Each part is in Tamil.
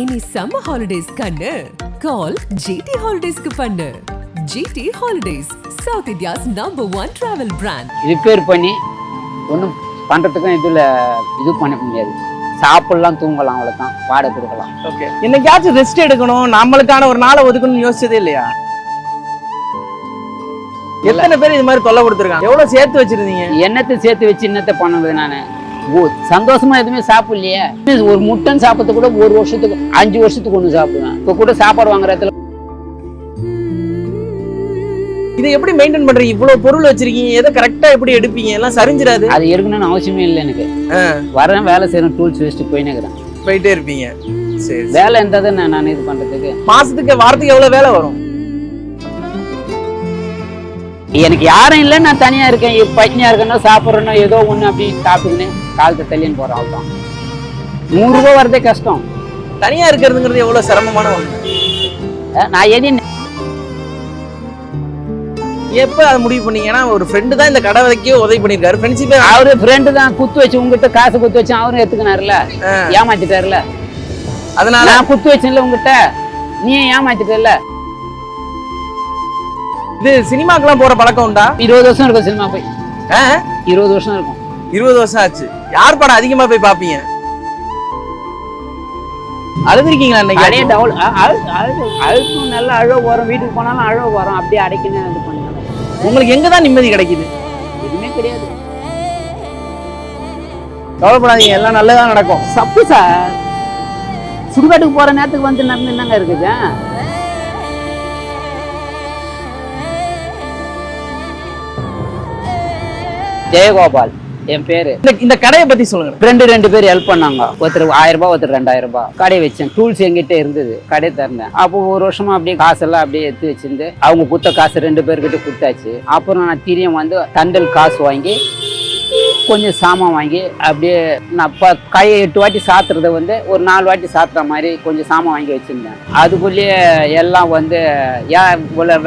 இனி சம்மர் ஹாலிடேஸ் கண்ணு கால் ஜிடி ஹாலிடேஸ்க்கு பண்ணு. GD holidays South India's #1 travel brand. Repair பண்ணி ஒன்றும் பண்ணுறதுக்கும் இது பண்ண முடியாது. சாப்பிடலாம், தூங்கலாம், அவ்வளோதான். வாடகை கொடுக்கலாம். ஓகே, என்னைக்காச்சும் ரெஸ்ட் எடுக்கணும், நம்மளுக்கான ஒரு நாளை ஒதுக்கணும்னு யோசிச்சதே இல்லையா? எத்தனை பேர் இது மாதிரி தொல்லை கொடுத்துருக்காங்க? எவ்வளவு சேர்த்து வச்சிருந்தீங்க? என்னத்தை சேர்த்து வச்சு என்னத்தை பண்ணுறது? நான் சந்தோஷமா எதுவுமே சாப்பிடலையே. ஒரு முட்டன் சாப்பிட்றது கூட 1 வருஷத்துக்கு 5 வருஷத்துக்கு ஒன்று சாப்பிடுவேன். இப்போ கூட சாப்பாடு வாங்குற இடத்துல இதை எப்படி மெயின்டைன் பண்றீங்க? இவ்வளவு பொருள் வச்சிருக்கீங்க, எதை கரெக்டா எப்படி எடுப்பீங்க? எல்லாம் சரிஞ்சிடாது? அது எடுக்கணும்னு அவசியமே இல்லை எனக்கு. வரேன், வேலை செய்யறேன், டூல்ஸ் வச்சுட்டு போயிட்டே இருப்பீங்க. சரி, வேலை இருந்தா நான் இது பண்றதுக்கு மாசத்துக்கு வாரத்துக்கு எவ்வளவு வேலை வரும்? எனக்கு யாரும் இல்லை, நான் தனியா இருக்கேன். பட்னியா இருக்கணும், சாப்பிட்றணும், ஏதோ ஒண்ணு அப்படி சாப்பிட்டுன்னு காலத்தை தள்ளின்னு போறோம். அவ்வளோதான். 100 ரூபாய் வரதே கஷ்டம். தனியா இருக்கிறதுங்கிறது எவ்வளவு சிரமமான ஒண்ணு. நான் எதையும் எப்ப அதை முடிவு பண்ணீங்கன்னா, ஒரு ஃப்ரெண்டு தான் இந்த கடை வைக்க உதவி பண்ணிருக்காரு. ஃப்ரெண்ட்ஷிப்பே அவரு ஃப்ரெண்டு தான் குத்து வச்சு உங்ககிட்ட காசு குத்து வச்சு அவரும் எடுத்துக்கினாருல, ஏமாத்திட்டாருல. அதனால நான் குத்து வச்சேன்ல உங்ககிட்ட, நீ ஏமாத்திட்டல. இது சினிமாக்கெல்லாம் போற பழக்கம் உண்டா? 20 வருஷம் இருக்கும் சினிமா போய். 20 வருஷம் இருக்கும். 20 வருஷம் ஆச்சு. யார் படம் அதிகமா போய் பாப்பீங்க? அழுதுருக்கீங்களா? அழுக்கும் நல்லா அழுவ வரும். வீட்டுக்கு போனாலும் அழுவ வரும். அப்படியே அடைக்கணும் இது பண்ண. உங்களுக்கு எங்கதான் நிம்மதி கிடைக்குது? எதுவுமே கிடையாது. கவலைப்படாதீங்க, எல்லாம் நல்லதா நடக்கும். சப்பு சார், சுடுகாட்டுக்கு போற நேரத்துக்கு வந்து நடந்து என்னங்க இருக்குது? ஜெயகோபால் என் பேரு. இந்த கடையை பத்தி சொல்லுங்க. 2 பேர் ஹெல்ப் பண்ணாங்க. ஒருத்தர் 1000 ரூபாய், ஒருத்தர் 2000 ரூபாய். கடை வச்சேன். டூல்ஸ் எங்கிட்ட இருந்தது, கடை திறந்தேன். அப்போ 1 வருஷமா அப்படியே காசெல்லாம் அப்படியே எடுத்து வச்சிருந்து அவங்க குத்த காசு 2 பேர்கிட்ட கொடுத்தாச்சு. அப்புறம் நான் திரியம் வந்து தண்டல் காசு வாங்கி கொஞ்சம் சாமான் வாங்கி அப்படியே நான் கையை 8 வாட்டி சாத்துறத வந்து ஒரு 4 வாட்டி சாத்துற மாதிரி கொஞ்சம் சாமான் வாங்கி வச்சிருந்தேன். அதுக்குள்ளேயே எல்லாம் வந்து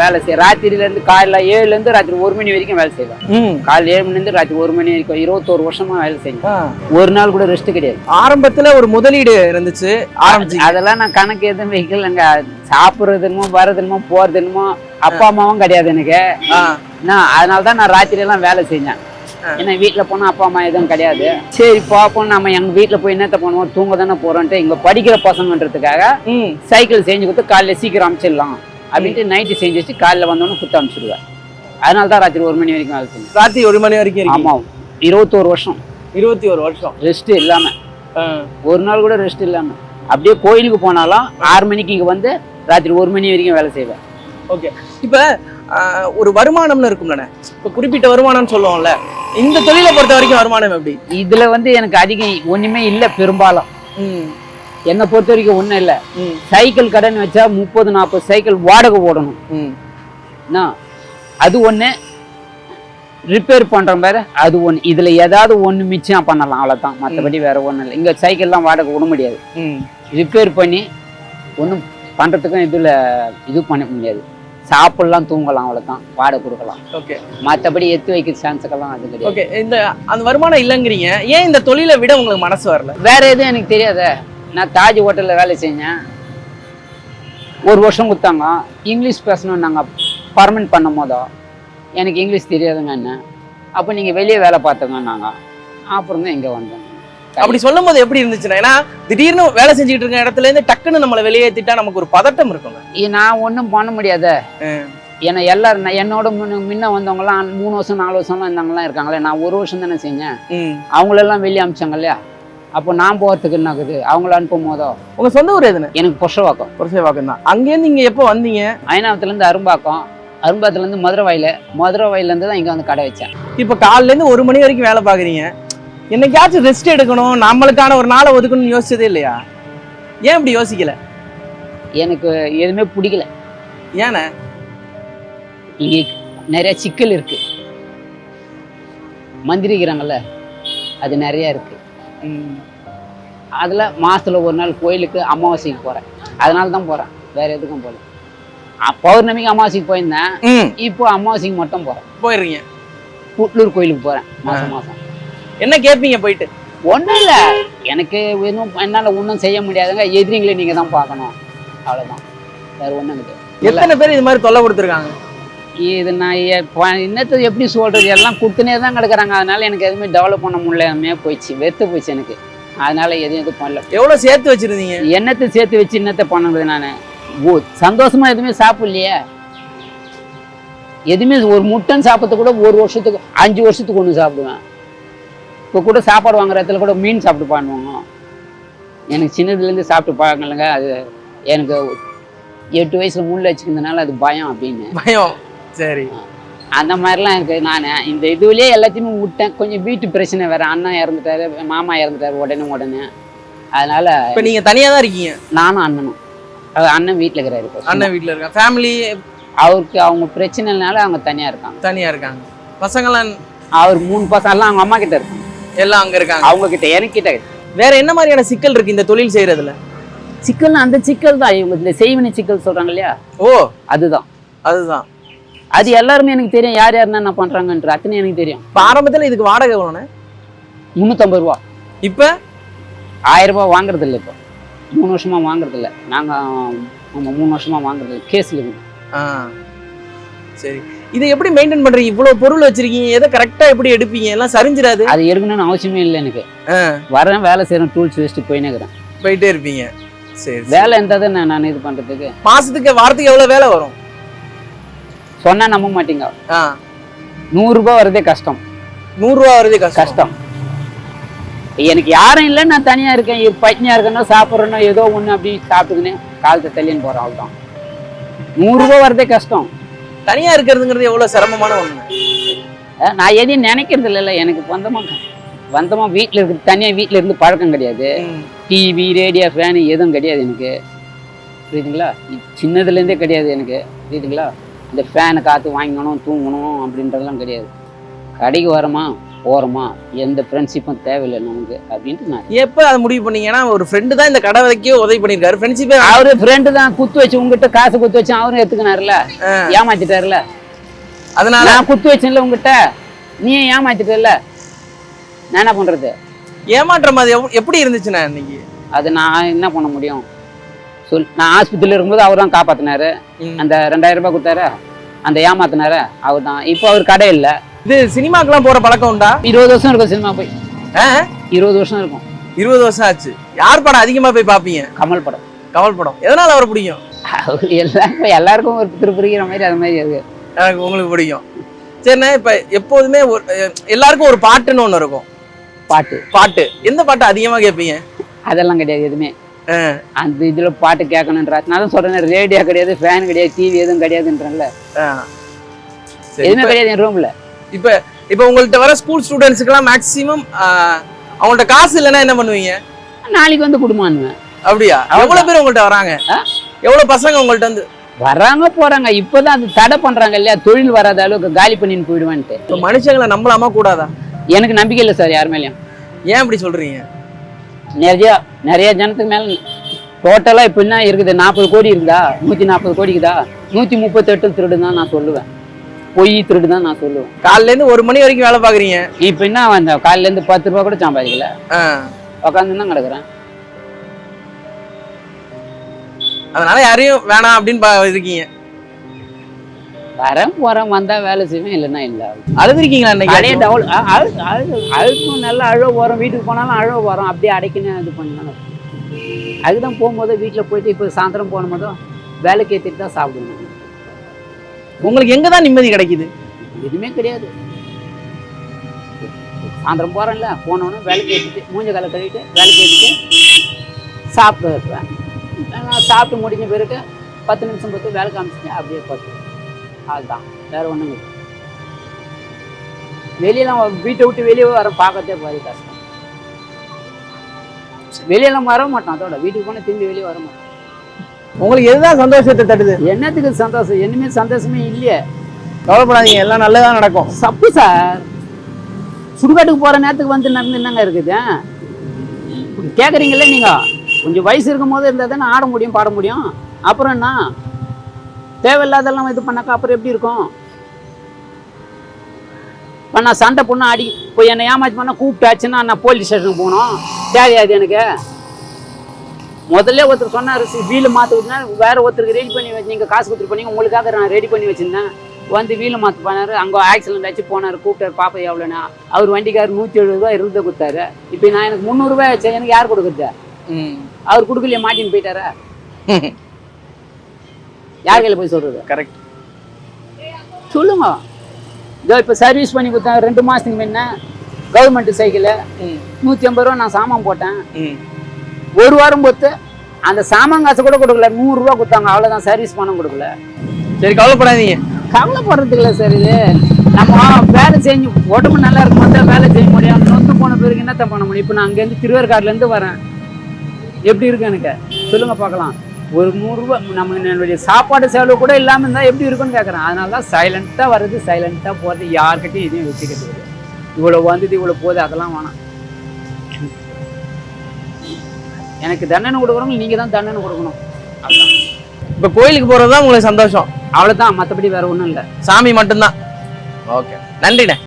வேலை செய்ய ராத்திரியிலேருந்து காலைல 7லேருந்து ராத்திரி 1 மணி வரைக்கும் வேலை செய்வேன். காலைல 7 மணிலேருந்து ராத்திரி 1 மணி வரைக்கும் 21 வருஷமா வேலை செய்வேன். ஒரு நாள் கூட ரெஸ்ட் கிடையாது. ஆரம்பத்துல ஒரு முதலீடு இருந்துச்சு, அதெல்லாம் நான் கணக்கு எதுவும் வைக்கலங்க. சாப்பிட்றதுமோ வரதுமோ போறதுமோ அப்பா அம்மாவும் கிடையாது எனக்கு. அதனாலதான் நான் ராத்திரி எல்லாம் வேலை செஞ்சேன். ஏன்னா வீட்டுல போனா அப்பா அம்மா எதுவும் கிடையாது. சரி பாப்போம், நம்ம எங்க வீட்டுல போய் என்னத்த பண்ணுவோம், தூங்க தானே போறோம்ட்டு இங்க படிக்கிற பசங்கன்றதுக்காக சைக்கிள் செஞ்சு கொடுத்து காலையில சீக்கிரம் அனுப்பிச்சிடலாம் அப்படின்ட்டு நைட்டு செஞ்சு வச்சு காலையில வந்தோன்னு குத்து அனுப்பிச்சிடுவேன். அதனாலதான் ராத்திரி 1 மணி வரைக்கும் வேலை செஞ்சேன். ராத்திரி 1 மணி வரைக்கும்? ஆமா, 21 வருஷம். 21 வருஷம் ரெஸ்ட் இல்லாம, ஒரு நாள் கூட ரெஸ்ட் இல்லாம அப்படியே கோயிலுக்கு போனாலும் 6 மணிக்கு இங்க வந்து ராத்திரி 1 மணி வரைக்கும் வேலை செய்வேன். ஓகே, இப்ப ஒரு வருமானம்னு இருக்கும்ல, இப்ப குறிப்பிட்ட வருமானம் சொல்லுவோம்ல, இந்த தொழிலை பொறுத்த வரைக்கும் வருமானம் எப்படி? இதுல வந்து எனக்கு அதிகம் ஒண்ணுமே இல்லை. பெரும்பாலும் என்னை பொறுத்த வரைக்கும் ஒண்ணும் இல்லை. சைக்கிள் கடன் வச்சா 30-40 சைக்கிள் வாடகை போடணும். அது ஒண்ணு, ரிப்பேர் பண்ற மாதிரி அது ஒண்ணு. இதுல ஏதாவது ஒண்ணு மிச்சம் பண்ணலாம், அவ்வளவுதான். மற்றபடி வேற ஒண்ணும் இல்லை. இங்க சைக்கிள்லாம் வாடகை விட முடியாது. ரிப்பேர் பண்ணி ஒன்றும் பண்றதுக்கும் இது பண்ண முடியாது. சாப்பிடலாம், தூங்கலாம், அவ்வளவுதான். வாடகை கொடுக்கலாம். ஓகே, மற்றபடி எடுத்து வைக்கிற சான்ஸுக்கெல்லாம் அது கிடையாது. ஓகே, அந்த வருமானம் இல்லைங்கிறீங்க. ஏன் இந்த தொழிலை விட உங்களுக்கு மனசு வரல? வேற எதுவும் எனக்கு தெரியாத. நான் தாஜ் ஹோட்டல்ல வேலை செஞ்சேன். 1 வருஷம் கொடுத்தாங்க. இங்கிலீஷ் பேசணும் நாங்கள் பர்மனெண்ட் பண்ணும் போதோ எனக்கு இங்கிலீஷ் தெரியாதுங்க. என்ன அப்போ நீங்க வெளியே வேலை பார்த்துங்கன்னாங்க. அப்புறம் தான் இங்க வந்தேன். அப்படி சொல்லும் போது எப்படி இருந்துச்சுன்னா, ஏன்னா திடீர்னு வேலை செஞ்சுட்டு இருக்க இடத்துல இருந்து டக்குன்னு நம்மளை வெளியேற்றிட்டா நமக்கு ஒரு பதட்டம் இருக்குங்க. நான் ஒன்றும் பண்ண முடியாத. ஏன்னா எல்லாரும் என்னோட முன்ன வந்தவங்கலாம் 3 வருஷம் 4 வருஷம்லாம் இருந்தவங்கலாம் இருக்காங்களே. நான் 1 வருஷம் தானே செஞ்சேன். அவங்களெல்லாம் வெளியே அமிச்சாங்க இல்லையா? அப்போ நான் போகிறதுக்கு என்ன ஆகுது? அவங்கள அனுப்பும் போதோ. உங்க சொந்த ஊர் எதுன்னு? எனக்கு புருஷவாக்கம். புருஷவாக்கம் தான். அங்கேருந்து நீங்க எப்போ வந்தீங்க? அயனாவத்துலேருந்து அரும்பாக்கம், அரும்பாக்கத்துலேருந்து மதுரை வயலேருந்து தான் இங்கே வந்து கடை வச்சேன். இப்போ காலையிலேருந்து 1 மணி வரைக்கும் வேலை பார்க்குறீங்க. என்னைக்காச்சும் ரெஸ்ட் எடுக்கணும், நம்மளுக்கான ஒரு நாளை ஒதுக்கணும்னு யோசிச்சதே இல்லையா? ஏன் இப்படி யோசிக்கல? எனக்கு எதுவுமே பிடிக்கல. ஏன்னா இங்கே நிறைய சிக்கல் இருக்கு. மந்திரிக்கிறாங்கல்ல, அது நிறைய இருக்கு. அதுல மாசத்துல ஒரு நாள் கோயிலுக்கு அமாவாசைக்கு போறேன். அதனால தான் போறேன், வேற எதுக்கும் போல. பௌர்ணமிக்கு அமாவாசைக்கு போயிருந்தேன். இப்போ அமாவாசைக்கு மட்டும் போறேன். போயிடுறீங்க? புட்லூர் கோயிலுக்கு போறேன் மாசம் மாசம். என்ன கேட்பீங்க போயிட்டு? ஒன்றும் இல்லை, எனக்கு இன்னும் என்னால் ஒன்றும் செய்ய முடியாதுங்க. எதிரிங்களை நீங்கள் தான் பார்க்கணும், அவ்வளோதான், வேறு ஒன்றும் கிடையாது. எத்தனை பேர் இது மாதிரி தொல்லை கொடுத்துருக்காங்க? இது நான் இன்னத்தை எப்படி சொல்கிறது, எல்லாம் கொடுத்துனே தான் கிடக்குறாங்க. அதனால் எனக்கு எதுவுமே டெவலப் பண்ண முடியல, போயிடுச்சு, வெறுத்து போயிடுச்சு எனக்கு. அதனால் எதுவும் பண்ணல. எவ்வளோ சேர்த்து வச்சுருந்தீங்க? என்னத்தை சேர்த்து வச்சு என்னத்தை பண்ணுறது? நான் சந்தோஷமாக எதுவுமே சாப்பிட்லையே. எதுவுமே ஒரு முட்டன் சாப்பிட்றது கூட ஒரு வருஷத்துக்கு 5 வருஷத்துக்கு ஒன்று சாப்பிடுவேன். இப்போ கூட சாப்பாடு வாங்குற இடத்துல கூட மீன் சாப்பிட்டு பண்ணுவாங்க. எனக்கு சின்னதுலேருந்து சாப்பிட்டு பழங்கலைங்க. அது எனக்கு 8 வயசில் முள்ள வச்சுக்கிறதுனால அது பயம் அப்படின்னு. பயம், சரி. அந்த மாதிரிலாம் இருக்குது. நான் இந்த இதுலேயே எல்லாத்தையுமே விட்டேன். கொஞ்சம் வீட்டு பிரச்சனை வேறு, அண்ணன் இறந்துட்டாரு, மாமா இறந்துட்டாரு உடனே. அதனால் இப்போ நீங்கள் தனியாக தான் இருக்கீங்க? நானும் அண்ணனும். அண்ணன் வீட்டில் இருக்கிறாரு. இப்போ அண்ணன் வீட்டில் இருக்காங்க. ஃபேமிலி அவருக்கு அவங்க பிரச்சனைனால அவங்க தனியாக இருக்காங்க. பசங்களாம்? அவர் 3 பசங்கள்லாம் அவங்க அம்மா கிட்ட இருக்காங்க. எல்லாம் அங்கே இருக்காங்க. அவங்க கிட்ட, எனக்கிட்ட. வேற என்ன மாதிரியான சிக்கல் இருக்கு இந்த தொழில் செய்யறதுல? சிக்கல் அந்த சிக்கல் தான், இவங்க இந்த செய்வினை சிக்கல் சொல்றாங்க இல்லையா? ஓ, அதுதான். அது எல்லாருமே எனக்கு தெரியும், யார் என்ன பண்றாங்கன்ற அத்தனை எனக்கு தெரியும். ஆரம்பத்தில் இதுக்கு வாடகை எவ்வளோண்ணே? 350 ரூபா. இப்போ 1000 ரூபா வாங்குறது இல்லை. இப்போ 3 வருஷமா வாங்குறது இல்லை. நாங்கள் 3 வருஷமா வாங்குறது இல்லை, கேஸில் இருக்கு. சரி, இதை எப்படி மெயின்டைன் பண்றீங்க? இவ்வளவு பொருள் வச்சிருக்கீங்க, எதை கரெக்டா எப்படி எடுப்பீங்க? எல்லாம் சரிஞ்சிடாது? அது எடுக்கணும்னு அவசியமே இல்லை எனக்கு. வரேன், வேலை செய்யறேன், டூல்ஸ் வச்சுட்டு போயிட்டே இருப்பீங்க. சரி, வேலை இருந்தால் நான் இது பண்றதுக்கு. மாசத்துக்கு வாரத்துக்கு எவ்வளவு வேலை வரும் சொன்னா நம்ப மாட்டீங்க. 100 ரூபாய் வரதே கஷ்டம். 100 ரூபாய் வரதே கஷ்டம். எனக்கு யாரும் இல்லை, நான் தனியா இருக்கேன், பட்னியா இருக்கேன்னா சாப்பிட்றேன்னா ஏதோ ஒண்ணு அப்படி சாப்பிட்டுக்கினேன் காலத்தை தள்ளின்னு போறேன், அவ்வளவுதான். 100 ரூபாய் வரதே கஷ்டம். தனியா இருக்கிறதுங்கிறது எவ்வளவு சிரமமான ஒண்ணு. நான் எதையும் நினைக்கிறது இல்லை. எனக்கு வந்தமா வீட்டுல இருக்கு, தனியா வீட்டுல இருந்து பழக்கம் கிடையாது. டிவி, ரேடியோ, ஃபேனு எதுவும் கிடையாது எனக்கு, புரியுதுங்களா? சின்னதுல இருந்தே கிடையாது எனக்கு, புரியுதுங்களா? இந்த ஃபேனு காத்து வாங்கணும், தூங்கணும் அப்படின்றதெல்லாம் கிடையாது. கடைக்கு வரமா போறோமா, எந்த ஃப்ரெண்ட்ஷிப்பும் தேவையில்லை நமக்கு அப்படின்ட்டு. நான் எப்போ அதை முடிவு பண்ணீங்கன்னா, ஒரு ஃப்ரெண்டு தான் இந்த கடை வைக்க உதவி பண்ணியிருக்காரு, ஃப்ரெண்ட்ஷிப்பே. அவரு ஃப்ரெண்டு தான் குத்து வச்சு, உங்ககிட்ட காசு குத்து வச்சு அவரும் எடுத்துக்கினாருல, ஏமாத்திட்டாருல. அதனால நான் குத்து வச்சேன்ல உங்ககிட்ட, நீ ஏமாத்திட்டல, நான் என்ன பண்றது? ஏமாற்றம் அது எப்படி இருந்துச்சுண்ணா இன்னைக்கு? அது நான் என்ன பண்ண முடியும் சொல். நான் ஆஸ்பத்திரியில் இருக்கும்போது அவர் தான் காப்பாத்தினாரு. அந்த 2000 ரூபாய் கொடுத்தாரு, அந்த ஏமாத்தினாரு அவர் தான். இப்போ அவர் கடை இல்லை. இது சினிமாக்கெல்லாம் போற பழக்கம் உண்டா? 20 வருஷம் இருக்கும் சினிமா போய். 20 வருஷம் இருக்கும். 20 வருஷம் ஆச்சு. யார் படம் அதிகமா போய் பாப்பீங்க? கமல் படம். கமல் படம் எதனால அவரை பிடிக்கும்? அவர் எல்லாருக்கும் ஒரு திருப்பிடிக்கிற மாதிரி, அது மாதிரி இருக்கு. எனக்கு உங்களுக்கு பிடிக்கும். சரிண்ணா, இப்ப எப்போதுமே எல்லாருக்கும் ஒரு பாட்டுன்னு ஒண்ணு இருக்கும். பாட்டு எந்த பாட்டு அதிகமா கேட்பீங்க? அதெல்லாம் கிடையாது எதுவுமே. அந்த இதுல பாட்டு கேட்கணுன்ற நான் சொல்றேன். ரேடியோ கிடையாது, ஃபேன் கிடையாது, டிவி எதுவும் கிடையாதுன்றல, எதுவுமே கிடையாது என் ரூம்ல. இப்ப உங்கள்ட்ட வர ஸ்கூல் ஸ்டூடெண்ட்ஸ்க்குலாம் மேக்ஸிமம் அவங்கள்ட்ட காசு இல்லைன்னா என்ன பண்ணுவீங்க? நாளைக்கு வந்து குடும்பம். அப்படியா? எவ்வளவு பேர் உங்கள்ட்ட வராங்க? எவ்வளவு பசங்க உங்கள்ட்ட வந்து வராங்க போறாங்க? இப்பதான் அது தடை பண்றாங்க இல்லையா, தொழில் வராத அளவுக்கு காலி பண்ணின்னு போயிடுவான்ட்டு. மனுஷங்களை நம்பலாமா கூடாதா? எனக்கு நம்பிக்கை இல்லை சார் யார் மேலேயும். ஏன் அப்படி சொல்றீங்க? நிறைய ஜனத்துக்கு மேல டோட்டலா இப்ப என்ன இருக்குது, 40 கோடி இருக்குதா, 140 கோடிக்குதா, 138 திருடு தான் நான் சொல்லுவேன். பொய் திருடு தான் நான் சொல்லுவேன். காலையில இருந்து 1 மணி வரைக்கும் வேலை பாக்குறீங்க. இப்ப என்ன வந்த காலையில இருந்து 10 ரூபாய் கூட சம்பாதிக்கல, உட்காந்து தான் கிடக்குறேன். அதனால யாரையும் வேணாம் அப்படின்னு இருக்கீங்க. வரேன் போறேன், வந்தா வேலை செய்வேன், இல்லைன்னா இல்லை. அழுதுருக்கீங்களா இன்னைக்கு? அழுக்கும் நல்லா அழுவ போறோம், வீட்டுக்கு போனாலும் அழுவ போறோம், அப்படியே அடைக்கணும் இது பண்ணணும். அதுதான் போகும்போது வீட்டில் போயிட்டு இப்போ சாயந்தரம் போன போதும் வேலைக்கு ஏற்றிட்டு தான் சாப்பிடுவேன். உங்களுக்கு எங்க தான் நிம்மதி கிடைக்குது? எதுவுமே கிடையாது. சாயந்தரம் போறேன்ல, போனோன்னு வேலைக்கு ஏற்றிட்டு மூஞ்ச காலை கழுவிட்டு வேலைக்கு ஏற்றிட்டு சாப்பிட்டு இருப்பேன். நான் சாப்பிட்டு முடிஞ்ச பிறகு 10 நிமிஷம் பார்த்து வேலை காமிச்சிட்டேன், அப்படியே பார்த்து அதுதான், வேற ஒண்ணும் இல்லை. வெளியெல்லாம் வீட்டை விட்டு வெளியே வர பார்க்கறதே பாதி கஷ்டம். வெளியெல்லாம் வர மாட்டோம், அதோட வீட்டுக்கு போனால் திரும்பி வெளியே வர மாட்டோம். உங்களுக்கு எதுதான் சந்தோஷத்தை தட்டுது? என்னத்துக்கு சந்தோஷம்? என்னமே சந்தோஷமே இல்லையே. கவலைப்படாதீங்க, எல்லாம் நல்லதான் நடக்கும். சப்பு சார், சுடுகாட்டுக்கு போற நேரத்துக்கு வந்து நடந்து என்னங்க இருக்குது கேட்குறீங்களே நீங்க? கொஞ்சம் வயசு இருக்கும் போது இருந்தால் தானே ஆட முடியும், பாட முடியும். அப்புறம் என்ன தேவையில்லாதெல்லாம் இது பண்ணாக்கா அப்புறம் எப்படி இருக்கும்? இப்போ நான் சண்டை பொண்ணு அடி இப்போ என்னை ஏமாச்சி பண்ணால் கூப்பிட்டாச்சுன்னா நான் போலீஸ் ஸ்டேஷனுக்கு போகணும், தேவையாது எனக்கு. முதல்ல ஒருத்தர் சொன்னார் வீலு மாற்ற விட்டுனா வேற ஒருத்தருக்கு ரெடி பண்ணி வச்சு நீங்கள் காசு கொடுத்துட்டு பண்ணீங்க, உங்களுக்காக நான் ரெடி பண்ணி வச்சுருந்தேன். வந்து வீலு மாற்ற பண்ணார், அங்கே ஆக்சிடென்ட் ஆச்சு போனார், கூப்பிட்டார் பாப்பா எவ்வளோண்ணா. அவர் வண்டிக்காரர் 170 ரூபா இருந்த கொடுத்தாரு. இப்போ நான் எனக்கு 300 ரூபாய் ஆச்சு, எனக்கு யார் கொடுக்குறது? அவர் கொடுக்கலையே, மாட்டின்னு போயிட்டாரா? யார் கையில் போய் சொல்றது? கரெக்ட் சொல்லுங்க. இதோ இப்போ சர்வீஸ் பண்ணி கொடுத்தேன் 2 மாதத்துக்கு முன்ன, கவர்மெண்ட் சைக்கிள் 150 ரூபா நான் சாமான் போட்டேன். 1 வாரம் பொறுத்து அந்த சாமான் காசு கூட கொடுக்கல, 100 ரூபா கொடுத்தாங்க, அவ்வளோதான். சர்வீஸ் பணம் கொடுக்கல. சரி, கவலைப்படாதீங்க. கவலைப்படுறதுக்கு இல்லை சார், இது நம்ம வேலை செஞ்சு உடம்பு நல்லா இருக்கும் தான் வேலை செய்ய முடியும். நொந்து போன பிறகு என்னத்தான் பண்ண முடியும்? இப்போ நான் அங்கேருந்து திருவேற்காடுலேருந்து வரேன், எப்படி இருக்கு எனக்கு சொல்லுங்க பார்க்கலாம். ஒரு 100 ரூபா நம்ம என்னுடைய சாப்பாடு செலவு கூட இல்லாமல் இருந்தால் எப்படி இருக்குன்னு கேட்குறேன். அதனால தான் சைலண்ட்டாக வர்றது, சைலண்ட்டாக போகிறது, யார்கிட்டையும் எதையும் வச்சுக்கிறது. இவ்வளோ வந்தது இவ்வளோ போகுது அதெல்லாம் வேணாம். எனக்கு தண்டனை கொடுக்குறவங்க நீங்கள் தான் தண்டனை கொடுக்கணும். அவ்வளோதான். இப்போ கோயிலுக்கு போகிறது தான் உங்களுக்கு சந்தோஷம்? அவ்வளோதான், மற்றபடி வேற ஒன்றும் இல்லை. சாமி மட்டும்தான். ஓகே, நன்றிண்ணே.